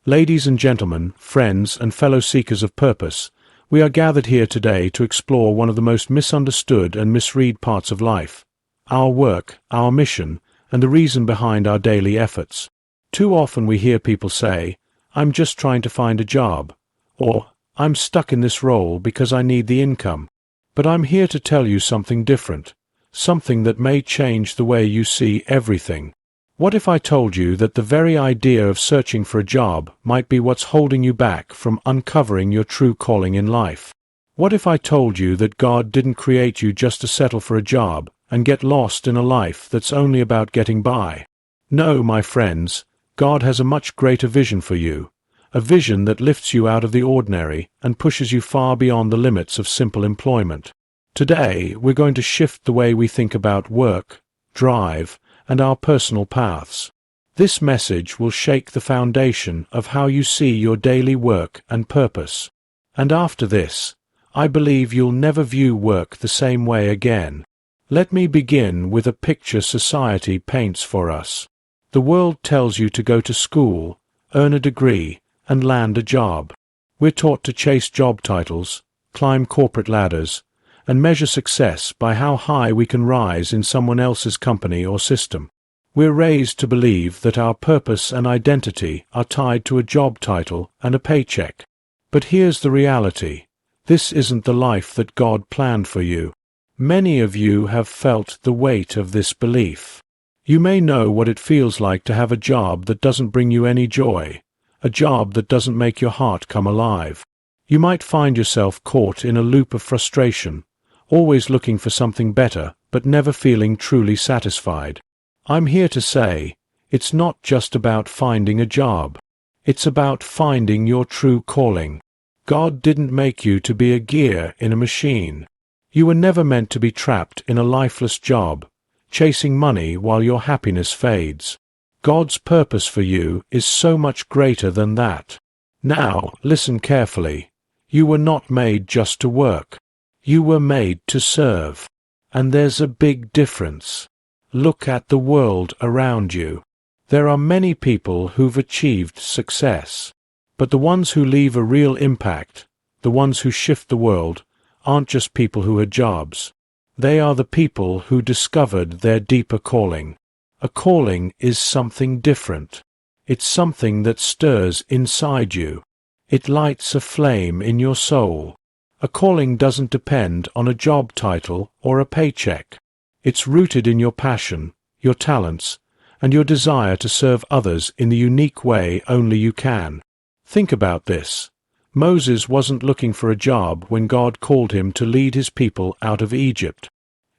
Ladies and gentlemen, friends and fellow seekers of purpose, we are gathered here today to explore one of the most misunderstood and misread parts of life: our work, our mission, and the reason behind our daily efforts. Too often we hear people say, "I'm just trying to find a job," or "I'm stuck in this role because I need the income." But I'm here to tell you something different, something that may change the way you see everything. What if I told you that the very idea of searching for a job might be what's holding you back from uncovering your true calling in life? What if I told you that God didn't create you just to settle for a job and get lost in a life that's only about getting by? No, my friends, God has a much greater vision for you, a vision that lifts you out of the ordinary and pushes you far beyond the limits of simple employment. Today, we're going to shift the way we think about work, drive, and our personal paths. This message will shake the foundation of how you see your daily work and purpose. And after this, I believe you'll never view work the same way again. Let me begin with a picture society paints for us. The world tells you to go to school, earn a degree, and land a job. We're taught to chase job titles, climb corporate ladders, and measure success by how high we can rise in someone else's company or system. We're raised to believe that our purpose and identity are tied to a job title and a paycheck. But here's the reality: this isn't the life that God planned for you. Many of you have felt the weight of this belief. You may know what it feels like to have a job that doesn't bring you any joy, a job that doesn't make your heart come alive. You might find yourself caught in a loop of frustration, always looking for something better, but never feeling truly satisfied. I'm here to say, it's not just about finding a job. It's about finding your true calling. God didn't make you to be a gear in a machine. You were never meant to be trapped in a lifeless job, chasing money while your happiness fades. God's purpose for you is so much greater than that. Now, listen carefully. You were not made just to work. You were made to serve. And there's a big difference. Look at the world around you. There are many people who've achieved success. But the ones who leave a real impact, the ones who shift the world, aren't just people who had jobs. They are the people who discovered their deeper calling. A calling is something different. It's something that stirs inside you. It lights a flame in your soul. A calling doesn't depend on a job title or a paycheck. It's rooted in your passion, your talents, and your desire to serve others in the unique way only you can. Think about this. Moses wasn't looking for a job when God called him to lead his people out of Egypt.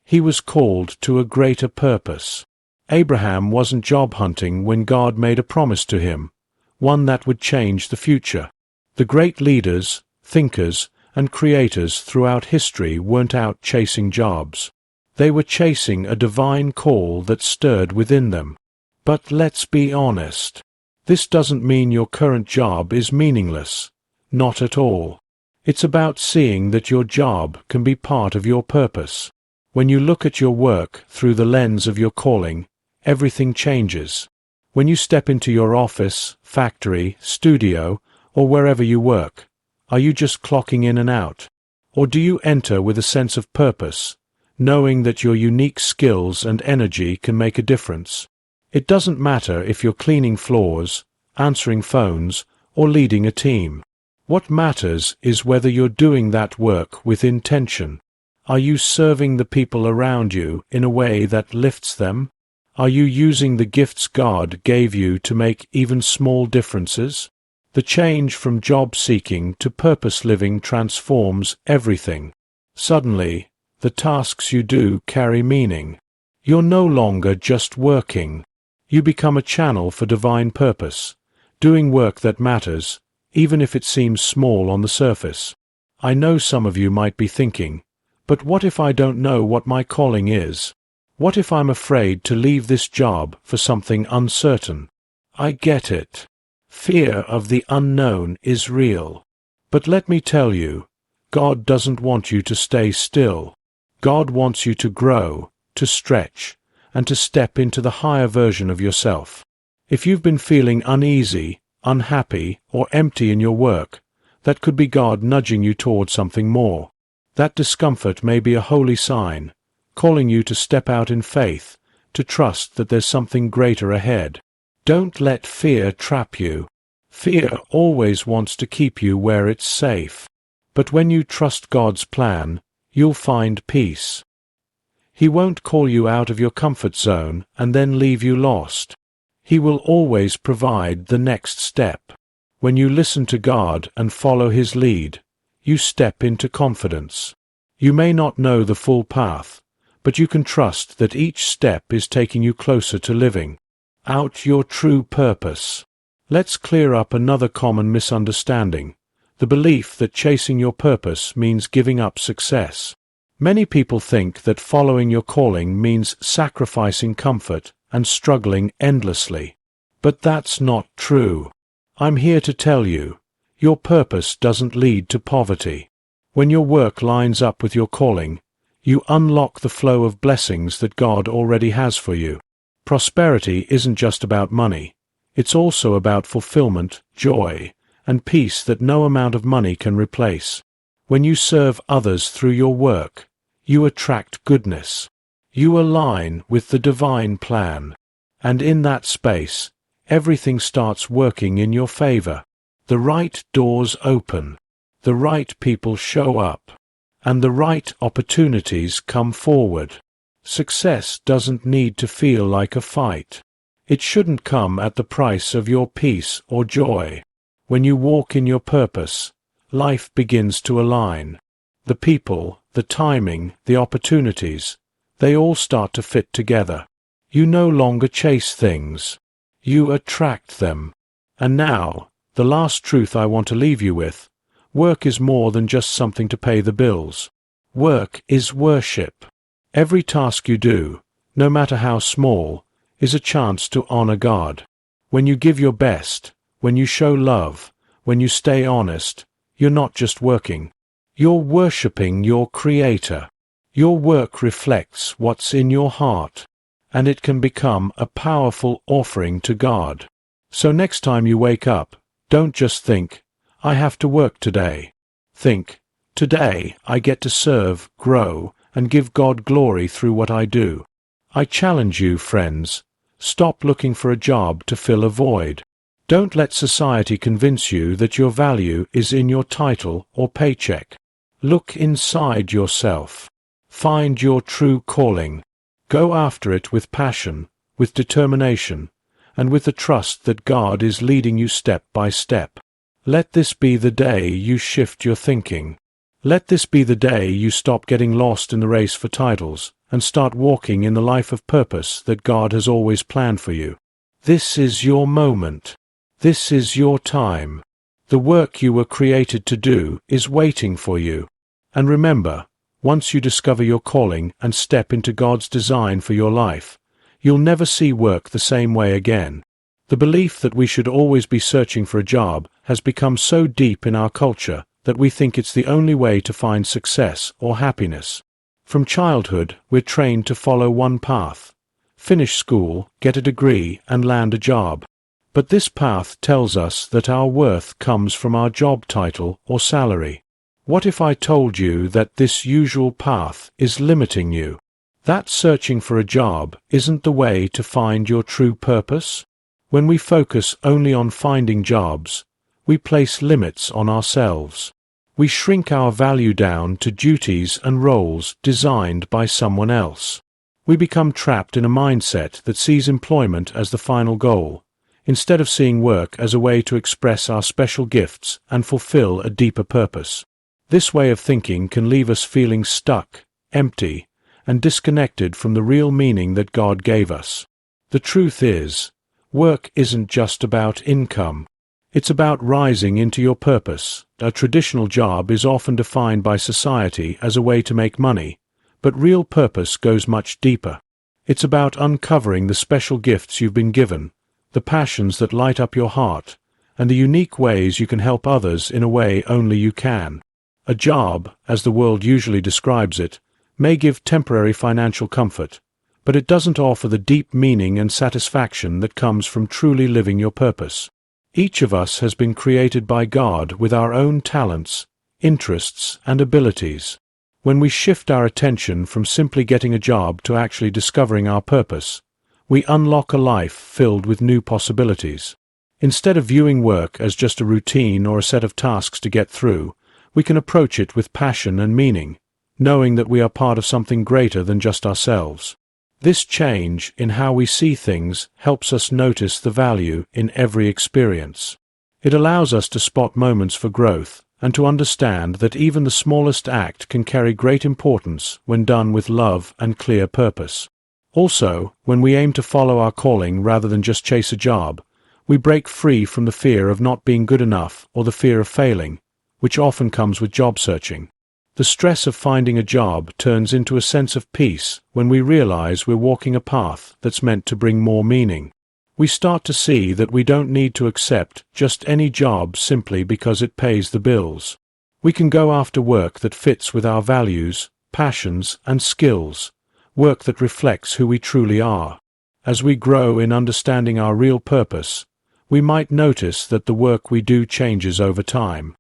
He was called to a greater purpose. Abraham wasn't job hunting when God made a promise to him, one that would change the future. The great leaders, thinkers, and creators throughout history weren't out chasing jobs. They were chasing a divine call that stirred within them. But let's be honest. This doesn't mean your current job is meaningless. Not at all. It's about seeing that your job can be part of your purpose. When you look at your work through the lens of your calling, everything changes. When you step into your office, factory, studio, or wherever you work, are you just clocking in and out? Or do you enter with a sense of purpose, knowing that your unique skills and energy can make a difference? It doesn't matter if you're cleaning floors, answering phones, or leading a team. What matters is whether you're doing that work with intention. Are you serving the people around you in a way that lifts them? Are you using the gifts God gave you to make even small differences? The change from job-seeking to purpose-living transforms everything. Suddenly, the tasks you do carry meaning. You're no longer just working. You become a channel for divine purpose, doing work that matters, even if it seems small on the surface. I know some of you might be thinking, but what if I don't know what my calling is? What if I'm afraid to leave this job for something uncertain? I get it. Fear of the unknown is real. But let me tell you, God doesn't want you to stay still. God wants you to grow, to stretch, and to step into the higher version of yourself. If you've been feeling uneasy, unhappy, or empty in your work, that could be God nudging you toward something more. That discomfort may be a holy sign, calling you to step out in faith, to trust that there's something greater ahead. Don't let fear trap you. Fear always wants to keep you where it's safe. But when you trust God's plan, you'll find peace. He won't call you out of your comfort zone and then leave you lost. He will always provide the next step. When you listen to God and follow His lead, you step into confidence. You may not know the full path, but you can trust that each step is taking you closer to living out your true purpose. Let's clear up another common misunderstanding, the belief that chasing your purpose means giving up success. Many people think that following your calling means sacrificing comfort and struggling endlessly. But that's not true. I'm here to tell you, your purpose doesn't lead to poverty. When your work lines up with your calling, you unlock the flow of blessings that God already has for you. Prosperity isn't just about money. It's also about fulfillment, joy, and peace that no amount of money can replace. When you serve others through your work, you attract goodness. You align with the divine plan. And in that space, everything starts working in your favor. The right doors open, the right people show up, and the right opportunities come forward. Success doesn't need to feel like a fight. It shouldn't come at the price of your peace or joy. When you walk in your purpose, life begins to align. The people, the timing, the opportunities, they all start to fit together. You no longer chase things. You attract them. And now, the last truth I want to leave you with, work is more than just something to pay the bills. Work is worship. Every task you do, no matter how small, is a chance to honor God. When you give your best, when you show love, when you stay honest, you're not just working. You're worshiping your Creator. Your work reflects what's in your heart, and it can become a powerful offering to God. So next time you wake up, don't just think, I have to work today. Think, today I get to serve, grow, and give God glory through what I do. I challenge you, friends, stop looking for a job to fill a void. Don't let society convince you that your value is in your title or paycheck. Look inside yourself. Find your true calling. Go after it with passion, with determination, and with the trust that God is leading you step by step. Let this be the day you shift your thinking. Let this be the day you stop getting lost in the race for titles and start walking in the life of purpose that God has always planned for you. This is your moment. This is your time. The work you were created to do is waiting for you. And remember, once you discover your calling and step into God's design for your life, you'll never see work the same way again. The belief that we should always be searching for a job has become so deep in our culture that we think it's the only way to find success or happiness. From childhood, we're trained to follow one path: finish school, get a degree, and land a job. But this path tells us that our worth comes from our job title or salary. What if I told you that this usual path is limiting you? That searching for a job isn't the way to find your true purpose? When we focus only on finding jobs, we place limits on ourselves. We shrink our value down to duties and roles designed by someone else. We become trapped in a mindset that sees employment as the final goal, instead of seeing work as a way to express our special gifts and fulfill a deeper purpose. This way of thinking can leave us feeling stuck, empty, and disconnected from the real meaning that God gave us. The truth is, work isn't just about income. It's about rising into your purpose. A traditional job is often defined by society as a way to make money, but real purpose goes much deeper. It's about uncovering the special gifts you've been given, the passions that light up your heart, and the unique ways you can help others in a way only you can. A job, as the world usually describes it, may give temporary financial comfort, but it doesn't offer the deep meaning and satisfaction that comes from truly living your purpose. Each of us has been created by God with our own talents, interests, and abilities. When we shift our attention from simply getting a job to actually discovering our purpose, we unlock a life filled with new possibilities. Instead of viewing work as just a routine or a set of tasks to get through, we can approach it with passion and meaning, knowing that we are part of something greater than just ourselves. This change in how we see things helps us notice the value in every experience. It allows us to spot moments for growth and to understand that even the smallest act can carry great importance when done with love and clear purpose. Also, when we aim to follow our calling rather than just chase a job, we break free from the fear of not being good enough or the fear of failing, which often comes with job searching. The stress of finding a job turns into a sense of peace when we realize we're walking a path that's meant to bring more meaning. We start to see that we don't need to accept just any job simply because it pays the bills. We can go after work that fits with our values, passions, and skills, work that reflects who we truly are. As we grow in understanding our real purpose, we might notice that the work we do changes over time.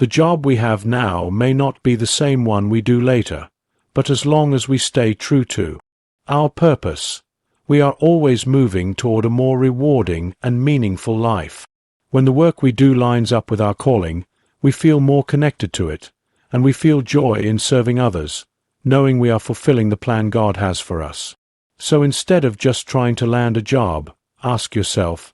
The job we have now may not be the same one we do later, but as long as we stay true to our purpose, we are always moving toward a more rewarding and meaningful life. When the work we do lines up with our calling, we feel more connected to it, and we feel joy in serving others, knowing we are fulfilling the plan God has for us. So instead of just trying to land a job, ask yourself,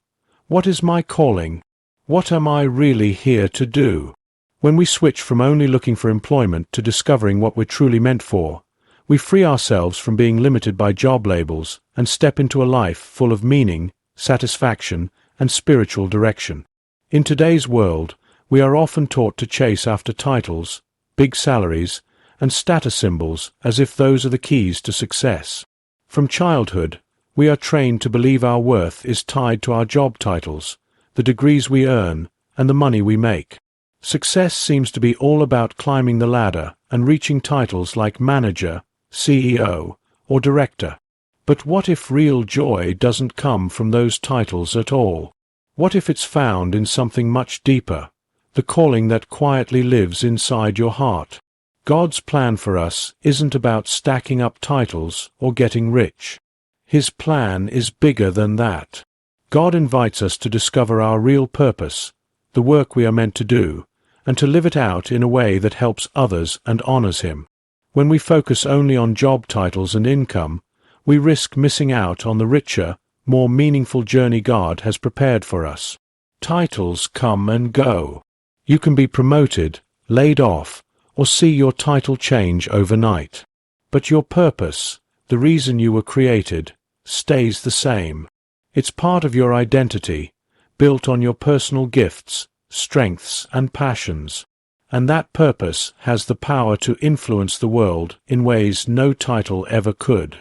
what is my calling? What am I really here to do? When we switch from only looking for employment to discovering what we're truly meant for, we free ourselves from being limited by job labels and step into a life full of meaning, satisfaction, and spiritual direction. In today's world, we are often taught to chase after titles, big salaries, and status symbols as if those are the keys to success. From childhood, we are trained to believe our worth is tied to our job titles, the degrees we earn, and the money we make. Success seems to be all about climbing the ladder and reaching titles like manager, CEO, or director. But what if real joy doesn't come from those titles at all? What if it's found in something much deeper, the calling that quietly lives inside your heart? God's plan for us isn't about stacking up titles or getting rich. His plan is bigger than that. God invites us to discover our real purpose, the work we are meant to do, and to live it out in a way that helps others and honors Him. When we focus only on job titles and income, we risk missing out on the richer, more meaningful journey God has prepared for us. Titles come and go. You can be promoted, laid off, or see your title change overnight. But your purpose, the reason you were created, stays the same. It's part of your identity, built on your personal gifts, strengths, and passions. And that purpose has the power to influence the world in ways no title ever could.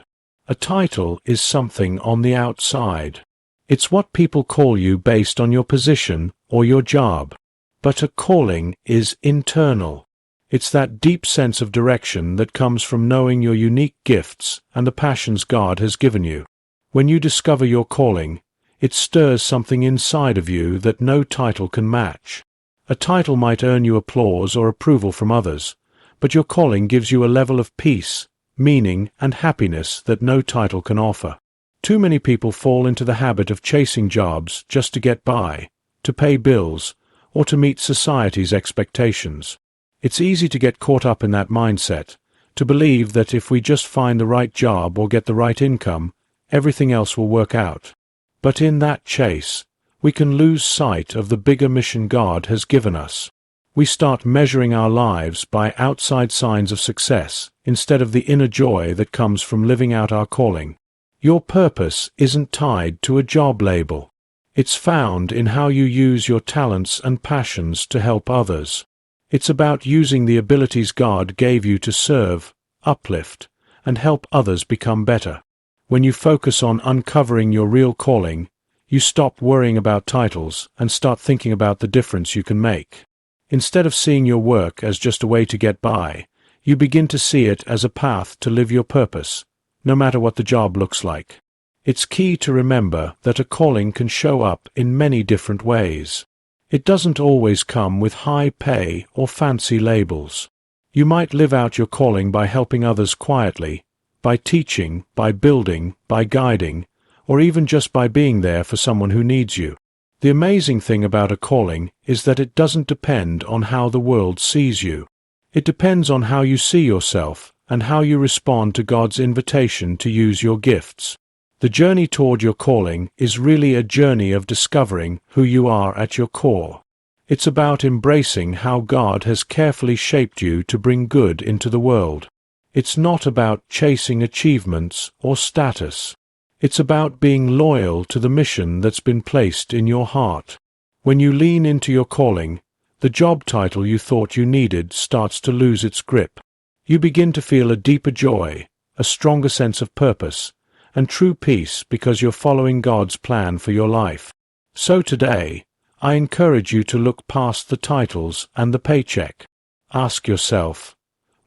A title is something on the outside. It's what people call you based on your position or your job. But a calling is internal. It's that deep sense of direction that comes from knowing your unique gifts and the passions God has given you. When you discover your calling, it stirs something inside of you that no title can match. A title might earn you applause or approval from others, but your calling gives you a level of peace, meaning, and happiness that no title can offer. Too many people fall into the habit of chasing jobs just to get by, to pay bills, or to meet society's expectations. It's easy to get caught up in that mindset, to believe that if we just find the right job or get the right income, everything else will work out. But in that chase, we can lose sight of the bigger mission God has given us. We start measuring our lives by outside signs of success instead of the inner joy that comes from living out our calling. Your purpose isn't tied to a job label. It's found in how you use your talents and passions to help others. It's about using the abilities God gave you to serve, uplift, and help others become better. When you focus on uncovering your real calling, you stop worrying about titles and start thinking about the difference you can make. Instead of seeing your work as just a way to get by, you begin to see it as a path to live your purpose, no matter what the job looks like. It's key to remember that a calling can show up in many different ways. It doesn't always come with high pay or fancy labels. You might live out your calling by helping others quietly, by teaching, by building, by guiding, or even just by being there for someone who needs you. The amazing thing about a calling is that it doesn't depend on how the world sees you. It depends on how you see yourself and how you respond to God's invitation to use your gifts. The journey toward your calling is really a journey of discovering who you are at your core. It's about embracing how God has carefully shaped you to bring good into the world. It's not about chasing achievements or status. It's about being loyal to the mission that's been placed in your heart. When you lean into your calling, the job title you thought you needed starts to lose its grip. You begin to feel a deeper joy, a stronger sense of purpose, and true peace because you're following God's plan for your life. So today, I encourage you to look past the titles and the paycheck. Ask yourself,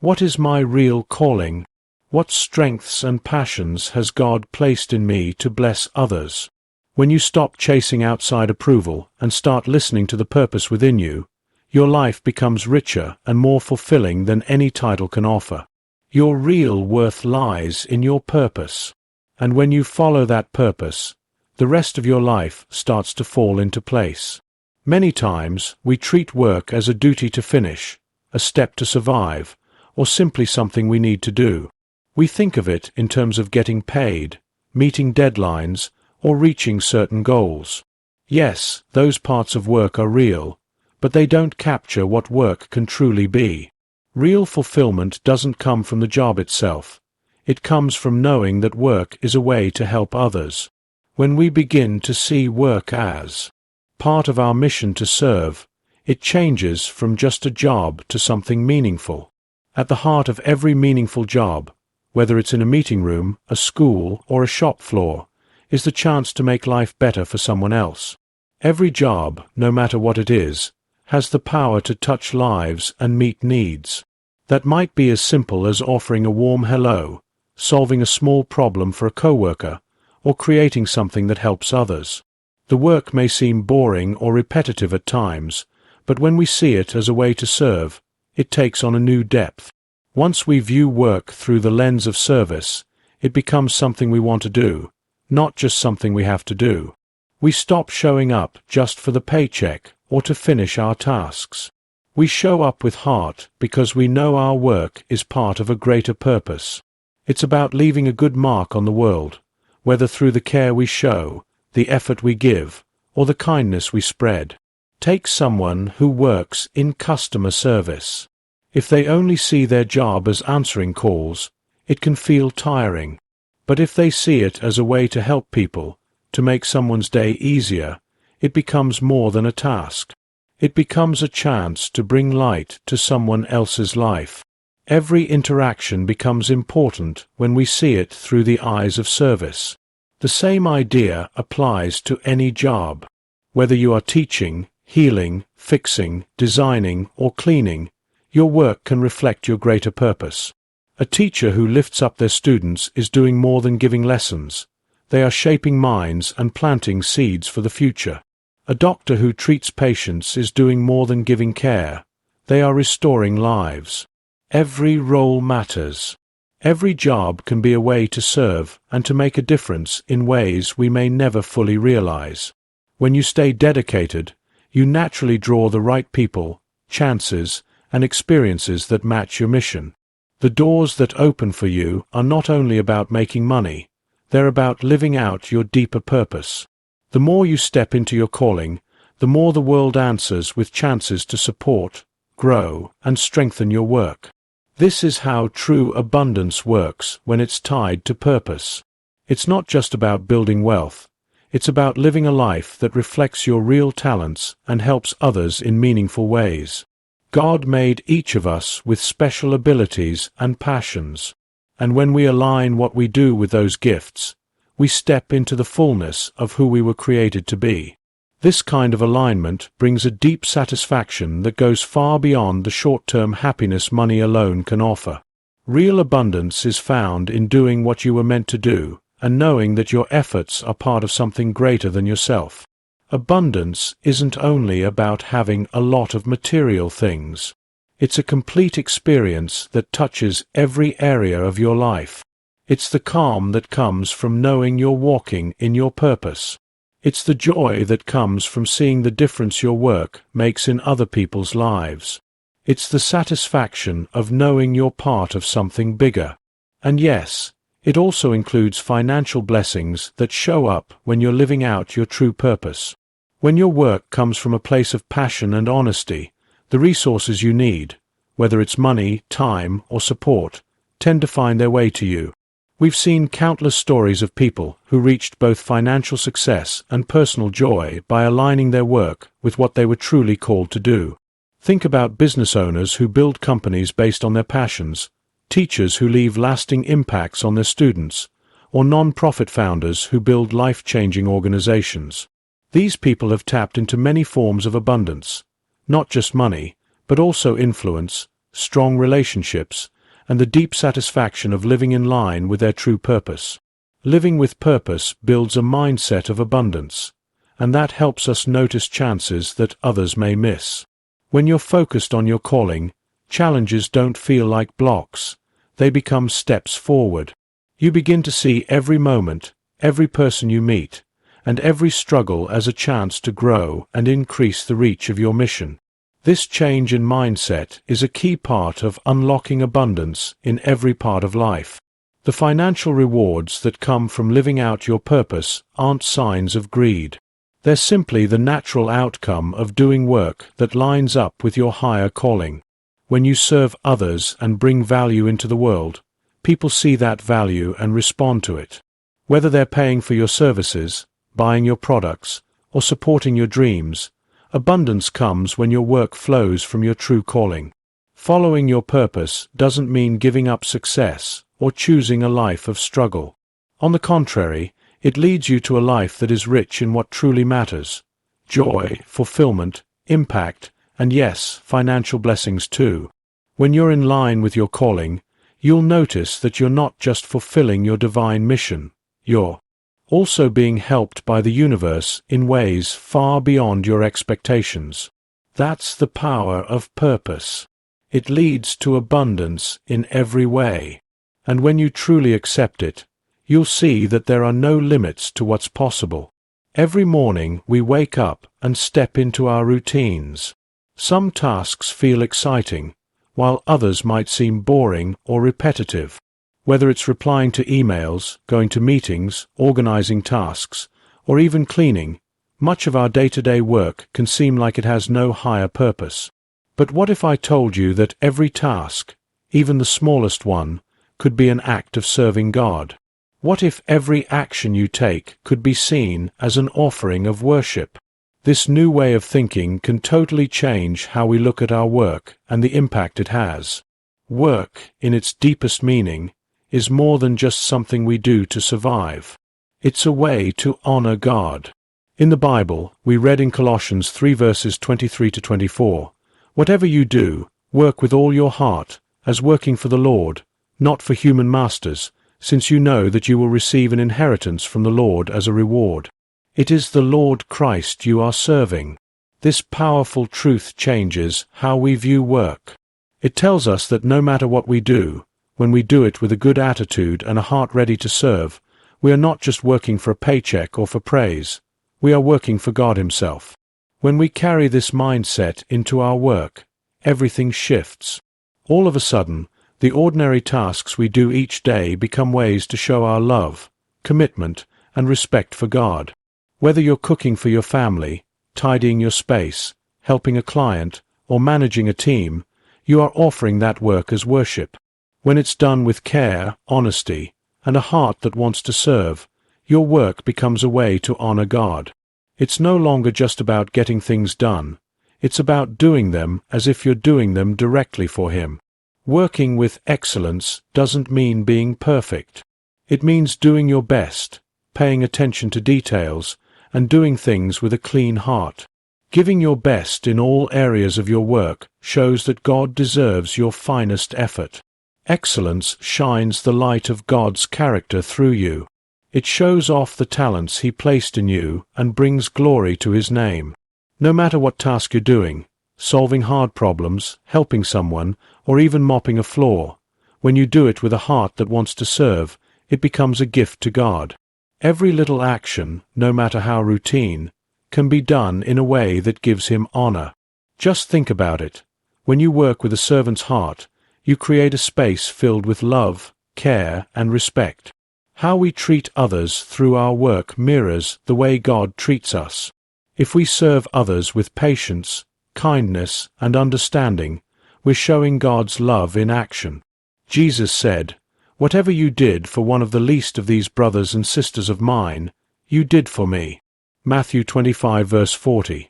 what is my real calling? What strengths and passions has God placed in me to bless others? When you stop chasing outside approval and start listening to the purpose within you, your life becomes richer and more fulfilling than any title can offer. Your real worth lies in your purpose. And when you follow that purpose, the rest of your life starts to fall into place. Many times, we treat work as a duty to finish, a step to survive, or simply something we need to do. We think of it in terms of getting paid, meeting deadlines, or reaching certain goals. Yes, those parts of work are real, but they don't capture what work can truly be. Real fulfillment doesn't come from the job itself. It comes from knowing that work is a way to help others. When we begin to see work as part of our mission to serve, it changes from just a job to something meaningful. At the heart of every meaningful job, whether it's in a meeting room, a school, or a shop floor, is the chance to make life better for someone else. Every job, no matter what it is, has the power to touch lives and meet needs. That might be as simple as offering a warm hello, solving a small problem for a coworker, or creating something that helps others. The work may seem boring or repetitive at times, but when we see it as a way to serve, it takes on a new depth. Once we view work through the lens of service, it becomes something we want to do, not just something we have to do. We stop showing up just for the paycheck or to finish our tasks. We show up with heart because we know our work is part of a greater purpose. It's about leaving a good mark on the world, whether through the care we show, the effort we give, or the kindness we spread. Take someone who works in customer service. If they only see their job as answering calls, it can feel tiring. But if they see it as a way to help people, to make someone's day easier, it becomes more than a task. It becomes a chance to bring light to someone else's life. Every interaction becomes important when we see it through the eyes of service. The same idea applies to any job. Whether you are teaching, healing, fixing, designing, or cleaning, your work can reflect your greater purpose. A teacher who lifts up their students is doing more than giving lessons. They are shaping minds and planting seeds for the future. A doctor who treats patients is doing more than giving care. They are restoring lives. Every role matters. Every job can be a way to serve and to make a difference in ways we may never fully realize. When you stay dedicated, you naturally draw the right people, chances, and experiences that match your mission. The doors that open for you are not only about making money, they're about living out your deeper purpose. The more you step into your calling, the more the world answers with chances to support, grow, and strengthen your work. This is how true abundance works when it's tied to purpose. It's not just about building wealth. It's about living a life that reflects your real talents and helps others in meaningful ways. God made each of us with special abilities and passions, and when we align what we do with those gifts, we step into the fullness of who we were created to be. This kind of alignment brings a deep satisfaction that goes far beyond the short-term happiness money alone can offer. Real abundance is found in doing what you were meant to do and knowing that your efforts are part of something greater than yourself. Abundance isn't only about having a lot of material things. It's a complete experience that touches every area of your life. It's the calm that comes from knowing you're walking in your purpose. It's the joy that comes from seeing the difference your work makes in other people's lives. It's the satisfaction of knowing you're part of something bigger. And yes, it also includes financial blessings that show up when you're living out your true purpose. When your work comes from a place of passion and honesty, the resources you need, whether it's money, time, or support, tend to find their way to you. We've seen countless stories of people who reached both financial success and personal joy by aligning their work with what they were truly called to do. Think about business owners who build companies based on their passions, teachers who leave lasting impacts on their students, or non-profit founders who build life-changing organizations. These people have tapped into many forms of abundance, not just money, but also influence, strong relationships, and the deep satisfaction of living in line with their true purpose. Living with purpose builds a mindset of abundance, and that helps us notice chances that others may miss. When you're focused on your calling, challenges don't feel like blocks, they become steps forward. You begin to see every moment, every person you meet, and every struggle as a chance to grow and increase the reach of your mission. This change in mindset is a key part of unlocking abundance in every part of life. The financial rewards that come from living out your purpose aren't signs of greed. They're simply the natural outcome of doing work that lines up with your higher calling. When you serve others and bring value into the world, people see that value and respond to it. Whether they're paying for your services, buying your products, or supporting your dreams, abundance comes when your work flows from your true calling. Following your purpose doesn't mean giving up success or choosing a life of struggle. On the contrary, it leads you to a life that is rich in what truly matters: joy, fulfillment, impact, and yes, financial blessings too. When you're in line with your calling, you'll notice that you're not just fulfilling your divine mission, you're also being helped by the universe in ways far beyond your expectations. That's the power of purpose. It leads to abundance in every way. And when you truly accept it, you'll see that there are no limits to what's possible. Every morning we wake up and step into our routines. Some tasks feel exciting, while others might seem boring or repetitive. Whether it's replying to emails, going to meetings, organizing tasks, or even cleaning, much of our day-to-day work can seem like it has no higher purpose. But what if I told you that every task, even the smallest one, could be an act of serving God? What if every action you take could be seen as an offering of worship? This new way of thinking can totally change how we look at our work and the impact it has. Work, in its deepest meaning, is more than just something we do to survive. It's a way to honor God. In the Bible, we read in Colossians 3 verses 23 to 24, "Whatever you do, work with all your heart, as working for the Lord, not for human masters, since you know that you will receive an inheritance from the Lord as a reward." It is the Lord Christ you are serving. This powerful truth changes how we view work. It tells us that no matter what we do, when we do it with a good attitude and a heart ready to serve, we are not just working for a paycheck or for praise. We are working for God Himself. When we carry this mindset into our work, everything shifts. All of a sudden, the ordinary tasks we do each day become ways to show our love, commitment, and respect for God. Whether you're cooking for your family, tidying your space, helping a client, or managing a team, you are offering that work as worship. When it's done with care, honesty, and a heart that wants to serve, your work becomes a way to honor God. It's no longer just about getting things done. It's about doing them as if you're doing them directly for Him. Working with excellence doesn't mean being perfect. It means doing your best, paying attention to details, and doing things with a clean heart. Giving your best in all areas of your work shows that God deserves your finest effort. Excellence shines the light of God's character through you. It shows off the talents He placed in you and brings glory to His name. No matter what task you're doing, solving hard problems, helping someone, or even mopping a floor, when you do it with a heart that wants to serve, it becomes a gift to God. Every little action, no matter how routine, can be done in a way that gives Him honor. Just think about it. When you work with a servant's heart, you create a space filled with love, care, and respect. How we treat others through our work mirrors the way God treats us. If we serve others with patience, kindness, and understanding, we're showing God's love in action. Jesus said, "Whatever you did for one of the least of these brothers and sisters of mine, you did for me." Matthew 25 verse 40.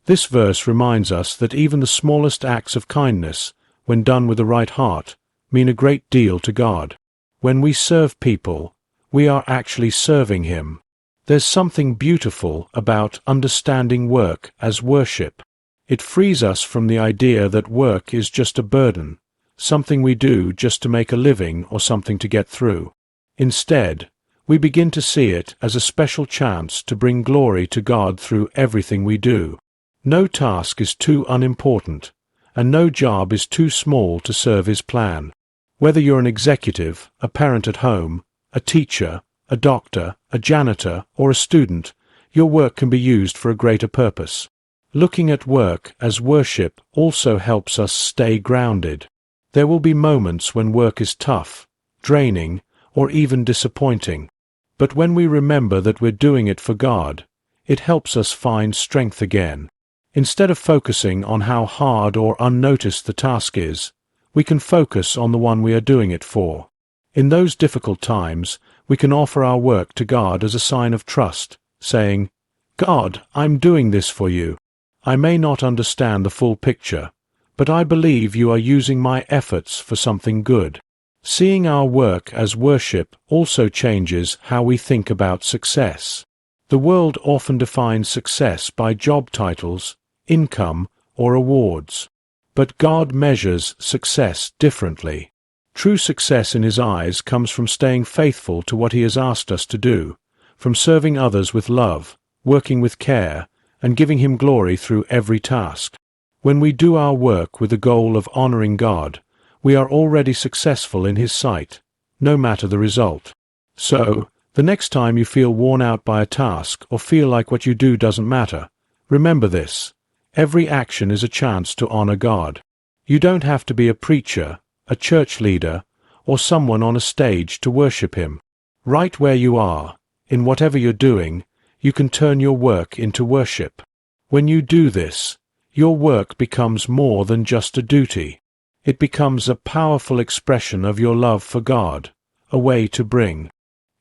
This verse reminds us that even the smallest acts of kindness, when done with the right heart, mean a great deal to God. When we serve people, we are actually serving Him. There's something beautiful about understanding work as worship. It frees us from the idea that work is just a burden, something we do just to make a living or something to get through. Instead, we begin to see it as a special chance to bring glory to God through everything we do. No task is too unimportant, and no job is too small to serve His plan. Whether you're an executive, a parent at home, a teacher, a doctor, a janitor, or a student, your work can be used for a greater purpose. Looking at work as worship also helps us stay grounded. There will be moments when work is tough, draining, or even disappointing. But when we remember that we're doing it for God, it helps us find strength again. Instead of focusing on how hard or unnoticed the task is, we can focus on the one we are doing it for. In those difficult times, we can offer our work to God as a sign of trust, saying, "God, I'm doing this for you. I may not understand the full picture, but I believe you are using my efforts for something good." Seeing our work as worship also changes how we think about success. The world often defines success by job titles, income, or awards. But God measures success differently. True success in His eyes comes from staying faithful to what He has asked us to do, from serving others with love, working with care, and giving Him glory through every task. When we do our work with the goal of honoring God, we are already successful in His sight, no matter the result. So, the next time you feel worn out by a task or feel like what you do doesn't matter, remember this: every action is a chance to honor God. You don't have to be a preacher, a church leader, or someone on a stage to worship Him. Right where you are, in whatever you're doing, you can turn your work into worship. When you do this, your work becomes more than just a duty. It becomes a powerful expression of your love for God, a way to bring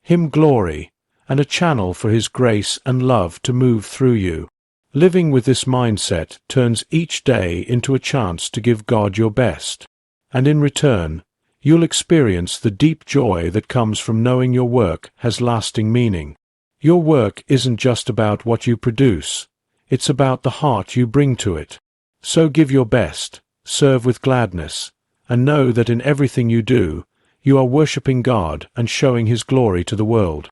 Him glory, and a channel for His grace and love to move through you. Living with this mindset turns each day into a chance to give God your best. And in return, you'll experience the deep joy that comes from knowing your work has lasting meaning. Your work isn't just about what you produce, it's about the heart you bring to it. So give your best, serve with gladness, and know that in everything you do, you are worshiping God and showing His glory to the world.